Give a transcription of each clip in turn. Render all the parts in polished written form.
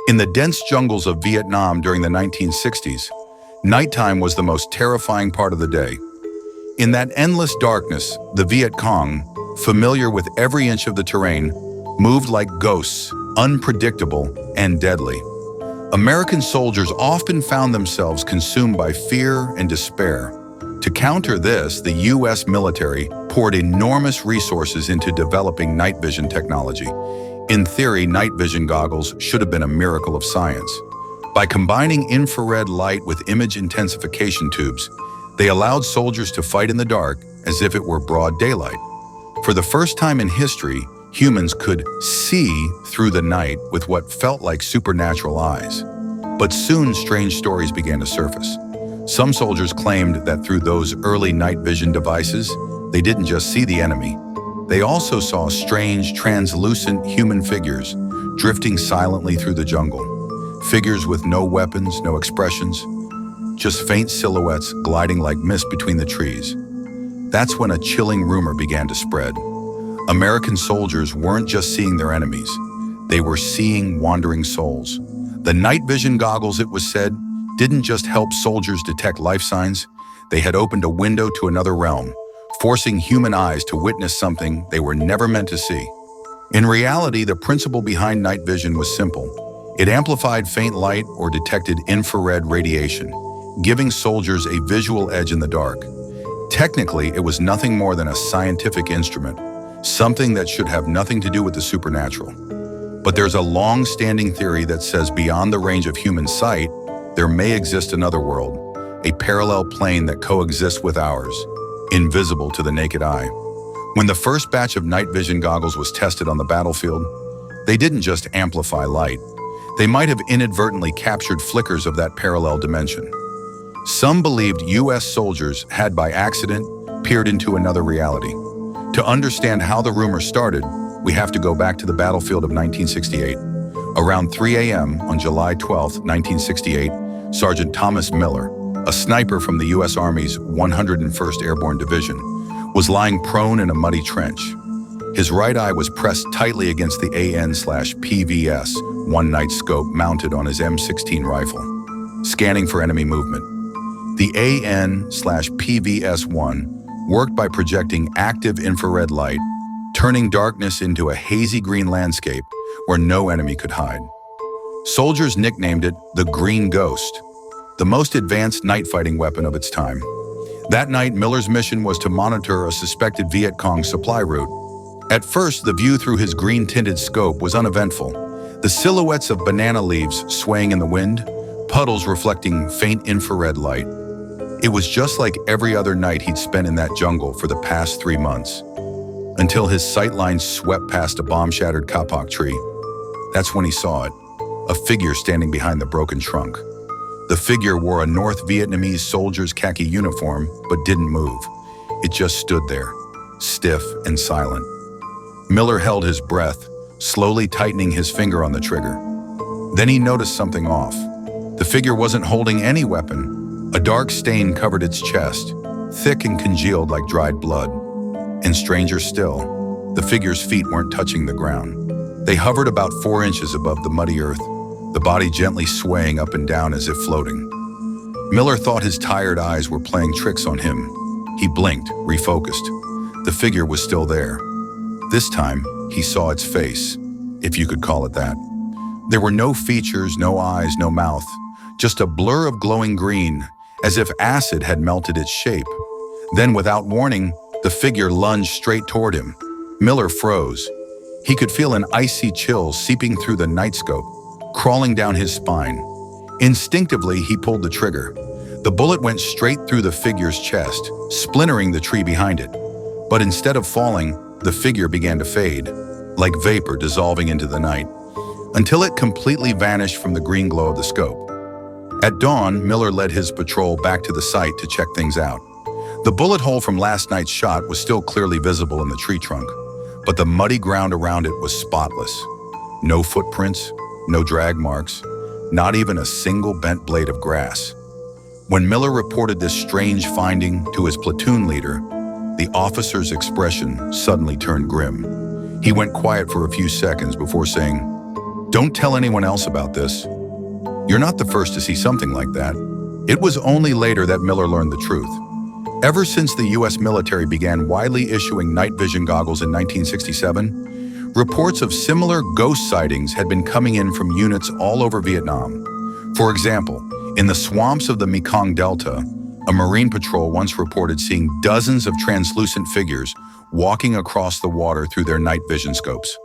In the dense jungles of Vietnam during the 1960s, nighttime was the most terrifying part of the day. In that endless darkness, the Viet Cong, familiar with every inch of the terrain, moved like ghosts, unpredictable and deadly. American soldiers often found themselves consumed by fear and despair. To counter this, the U.S. military poured enormous resources into developing night vision technology. In theory, night vision goggles should have been a miracle of science. By combining infrared light with image intensification tubes, they allowed soldiers to fight in the dark as if it were broad daylight. For the first time in history, humans could see through the night with what felt like supernatural eyes. But soon, strange stories began to surface. Some soldiers claimed that through those early night vision devices, they didn't just see the enemy. They also saw strange, translucent human figures drifting silently through the jungle. Figures with no weapons, no expressions, just faint silhouettes gliding like mist between the trees. That's when a chilling rumor began to spread. American soldiers weren't just seeing their enemies, they were seeing wandering souls. The night vision goggles, it was said, didn't just help soldiers detect life signs, they had opened a window to another realm, forcing human eyes to witness something they were never meant to see. In reality, the principle behind night vision was simple. It amplified faint light or detected infrared radiation, giving soldiers a visual edge in the dark. Technically, it was nothing more than a scientific instrument, something that should have nothing to do with the supernatural. But there's a long-standing theory that says beyond the range of human sight, there may exist another world, a parallel plane that coexists with ours, invisible to the naked eye. When the first batch of night vision goggles was tested on the battlefield, they didn't just amplify light. They might have inadvertently captured flickers of that parallel dimension. Some believed U.S. soldiers had by accident peered into another reality. To understand how the rumor started, we have to go back to the battlefield of 1968. Around 3 a.m. on July 12, 1968, Sergeant Thomas Miller, a sniper from the U.S. Army's 101st Airborne Division, was lying prone in a muddy trench. His right eye was pressed tightly against the AN/PVS one-night scope mounted on his M16 rifle, scanning for enemy movement. The AN/PVS-1 worked by projecting active infrared light, turning darkness into a hazy green landscape where no enemy could hide. Soldiers nicknamed it the Green Ghost, the most advanced night fighting weapon of its time. That night, Miller's mission was to monitor a suspected Viet Cong supply route. At first, the view through his green-tinted scope was uneventful. The silhouettes of banana leaves swaying in the wind, puddles reflecting faint infrared light. It was just like every other night he'd spent in that jungle for the past 3 months, until his sightlines swept past a bomb-shattered kapok tree. That's when he saw it, a figure standing behind the broken trunk. The figure wore a North Vietnamese soldier's khaki uniform, but didn't move. It just stood there, stiff and silent. Miller held his breath, slowly tightening his finger on the trigger. Then he noticed something off. The figure wasn't holding any weapon. A dark stain covered its chest, thick and congealed like dried blood. And stranger still, the figure's feet weren't touching the ground. They hovered about 4 inches above the muddy earth, the body gently swaying up and down as if floating. Miller thought his tired eyes were playing tricks on him. He blinked, refocused. The figure was still there. This time, he saw its face, if you could call it that. There were no features, no eyes, no mouth, just a blur of glowing green, as if acid had melted its shape. Then, without warning, the figure lunged straight toward him. Miller froze. He could feel an icy chill seeping through the night scope, crawling down his spine. Instinctively, he pulled the trigger. The bullet went straight through the figure's chest, splintering the tree behind it. But instead of falling, the figure began to fade, like vapor dissolving into the night, until it completely vanished from the green glow of the scope. At dawn, Miller led his patrol back to the site to check things out. The bullet hole from last night's shot was still clearly visible in the tree trunk, but the muddy ground around it was spotless. No footprints, no drag marks, not even a single bent blade of grass. When Miller reported this strange finding to his platoon leader, the officer's expression suddenly turned grim. He went quiet for a few seconds before saying, Don't tell anyone else about this. You're not the first to see something like that. It was only later that Miller learned the truth. Ever since the US military began widely issuing night vision goggles in 1967, reports of similar ghost sightings had been coming in from units all over Vietnam. For example, in the swamps of the Mekong Delta, a Marine patrol once reported seeing dozens of translucent figures walking across the water through their night vision scopes.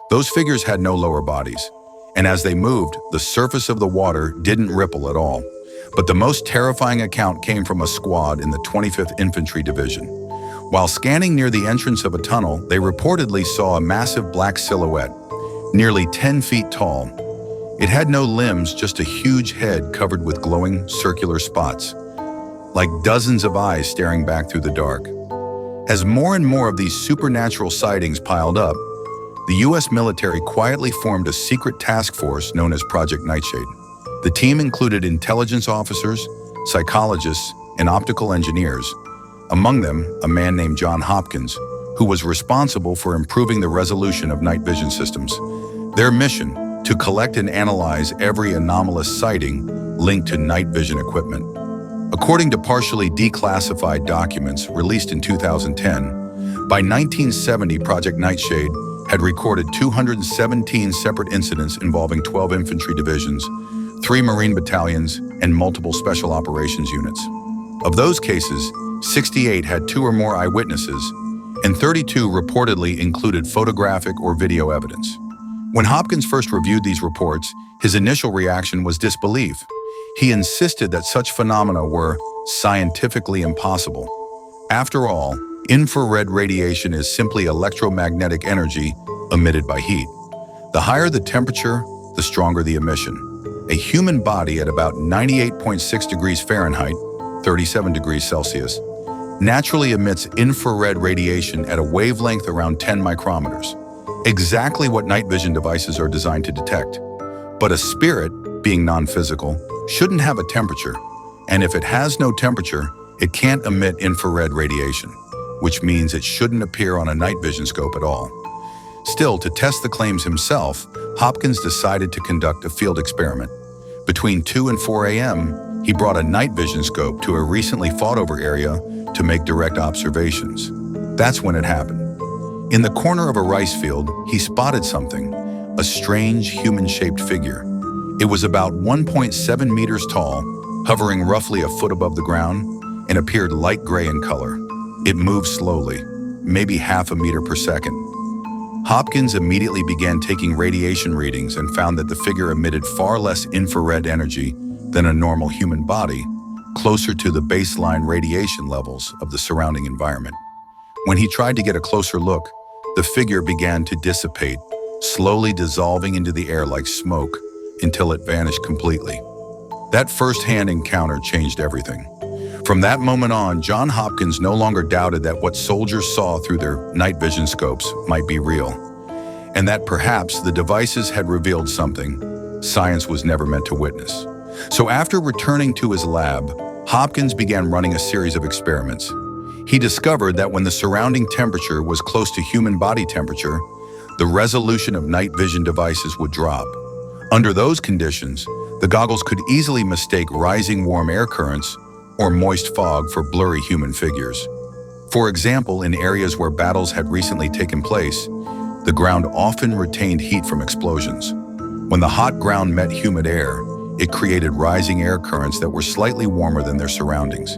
Those figures had no lower bodies, and as they moved, the surface of the water didn't ripple at all. But the most terrifying account came from a squad in the 25th Infantry Division. While scanning near the entrance of a tunnel, they reportedly saw a massive black silhouette, nearly 10 feet tall. It had no limbs, just a huge head covered with glowing circular spots, like dozens of eyes staring back through the dark. As more and more of these supernatural sightings piled up, the US military quietly formed a secret task force known as Project Nightshade. The team included intelligence officers, psychologists, and optical engineers, among them a man named John Hopkins, who was responsible for improving the resolution of night vision systems. Their mission, to collect and analyze every anomalous sighting linked to night vision equipment. According to partially declassified documents released in 2010, by 1970 Project Nightshade had recorded 217 separate incidents involving 12 infantry divisions, 3 Marine battalions, and multiple special operations units. Of those cases, 68 had 2 or more eyewitnesses, and 32 reportedly included photographic or video evidence. When Hopkins first reviewed these reports, his initial reaction was disbelief. He insisted that such phenomena were scientifically impossible. After all, infrared radiation is simply electromagnetic energy emitted by heat. The higher the temperature, the stronger the emission. A human body at about 98.6 degrees Fahrenheit, 37 degrees Celsius, naturally emits infrared radiation at a wavelength around 10 micrometers, exactly what night vision devices are designed to detect. But a spirit, being non-physical, shouldn't have a temperature, and if it has no temperature, it can't emit infrared radiation, which means it shouldn't appear on a night vision scope at all. Still, to test the claims himself, Hopkins decided to conduct a field experiment. Between 2 and 4 a.m., he brought a night vision scope to a recently fought-over area to make direct observations. That's when it happened. In the corner of a rice field, he spotted something, a strange human-shaped figure. It was about 1.7 meters tall, hovering roughly a foot above the ground, and appeared light gray in color. It moved slowly, maybe half a meter per second. Hopkins immediately began taking radiation readings and found that the figure emitted far less infrared energy than a normal human body, closer to the baseline radiation levels of the surrounding environment. When he tried to get a closer look, the figure began to dissipate, slowly dissolving into the air like smoke until it vanished completely. That first-hand encounter changed everything. From that moment on, John Hopkins no longer doubted that what soldiers saw through their night vision scopes might be real, and that perhaps the devices had revealed something science was never meant to witness. So after returning to his lab, Hopkins began running a series of experiments. He discovered that when the surrounding temperature was close to human body temperature, the resolution of night vision devices would drop. Under those conditions, the goggles could easily mistake rising warm air currents or moist fog for blurry human figures. For example, in areas where battles had recently taken place, the ground often retained heat from explosions. When the hot ground met humid air, it created rising air currents that were slightly warmer than their surroundings.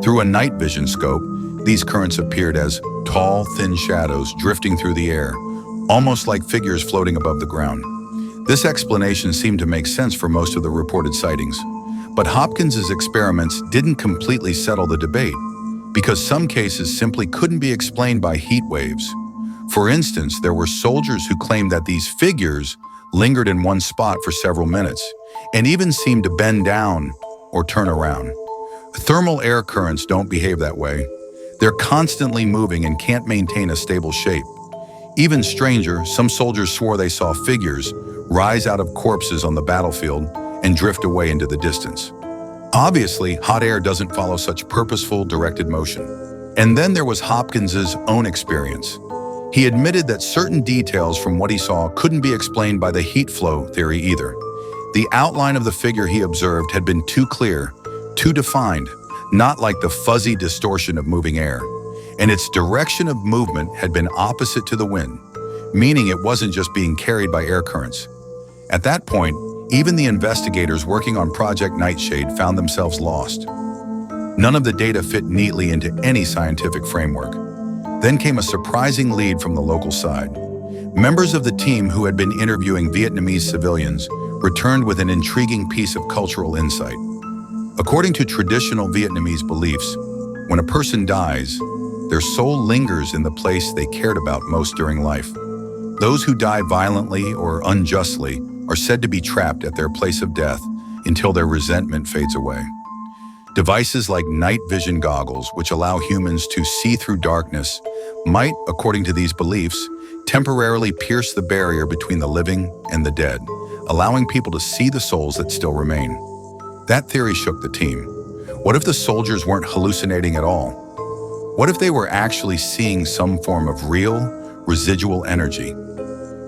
Through a night vision scope, these currents appeared as tall, thin shadows drifting through the air, almost like figures floating above the ground. This explanation seemed to make sense for most of the reported sightings. But Hopkins's experiments didn't completely settle the debate, because some cases simply couldn't be explained by heat waves. For instance, there were soldiers who claimed that these figures lingered in one spot for several minutes, and even seemed to bend down or turn around. Thermal air currents don't behave that way. They're constantly moving and can't maintain a stable shape. Even stranger, some soldiers swore they saw figures rise out of corpses on the battlefield and drift away into the distance. Obviously, hot air doesn't follow such purposeful, directed motion. And then there was Hopkins's own experience. He admitted that certain details from what he saw couldn't be explained by the heat flow theory either. The outline of the figure he observed had been too clear, too defined, not like the fuzzy distortion of moving air. And its direction of movement had been opposite to the wind, meaning it wasn't just being carried by air currents. At that point, even the investigators working on Project Nightshade found themselves lost. None of the data fit neatly into any scientific framework. Then came a surprising lead from the local side. Members of the team who had been interviewing Vietnamese civilians returned with an intriguing piece of cultural insight. According to traditional Vietnamese beliefs, when a person dies, their soul lingers in the place they cared about most during life. Those who die violently or unjustly are said to be trapped at their place of death until their resentment fades away. Devices like night vision goggles, which allow humans to see through darkness, might, according to these beliefs, temporarily pierce the barrier between the living and the dead, allowing people to see the souls that still remain. That theory shook the team. What if the soldiers weren't hallucinating at all? What if they were actually seeing some form of real, residual energy?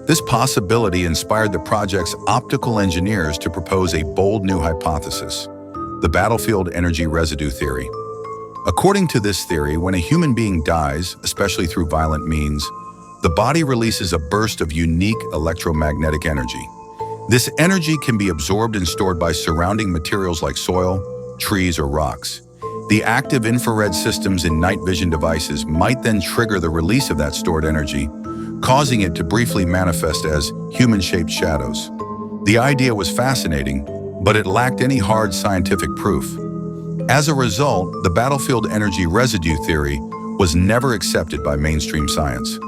This possibility inspired the project's optical engineers to propose a bold new hypothesis: the battlefield energy residue theory. According to this theory, when a human being dies, especially through violent means, the body releases a burst of unique electromagnetic energy. This energy can be absorbed and stored by surrounding materials like soil, trees, or rocks. The active infrared systems in night vision devices might then trigger the release of that stored energy, causing it to briefly manifest as human-shaped shadows. The idea was fascinating, but it lacked any hard scientific proof. As a result, the battlefield energy residue theory was never accepted by mainstream science.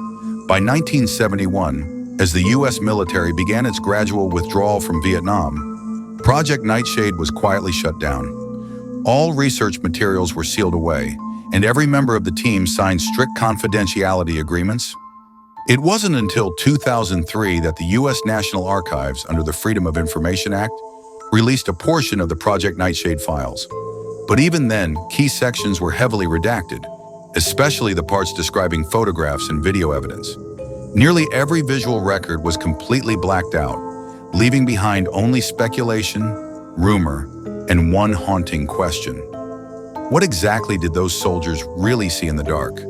By 1971, as the US military began its gradual withdrawal from Vietnam, Project Nightshade was quietly shut down. All research materials were sealed away, and every member of the team signed strict confidentiality agreements. It wasn't until 2003 that the US National Archives, under the Freedom of Information Act, released a portion of the Project Nightshade files. But even then, key sections were heavily redacted, especially the parts describing photographs and video evidence. Nearly every visual record was completely blacked out, leaving behind only speculation, rumor, and one haunting question. What exactly did those soldiers really see in the dark?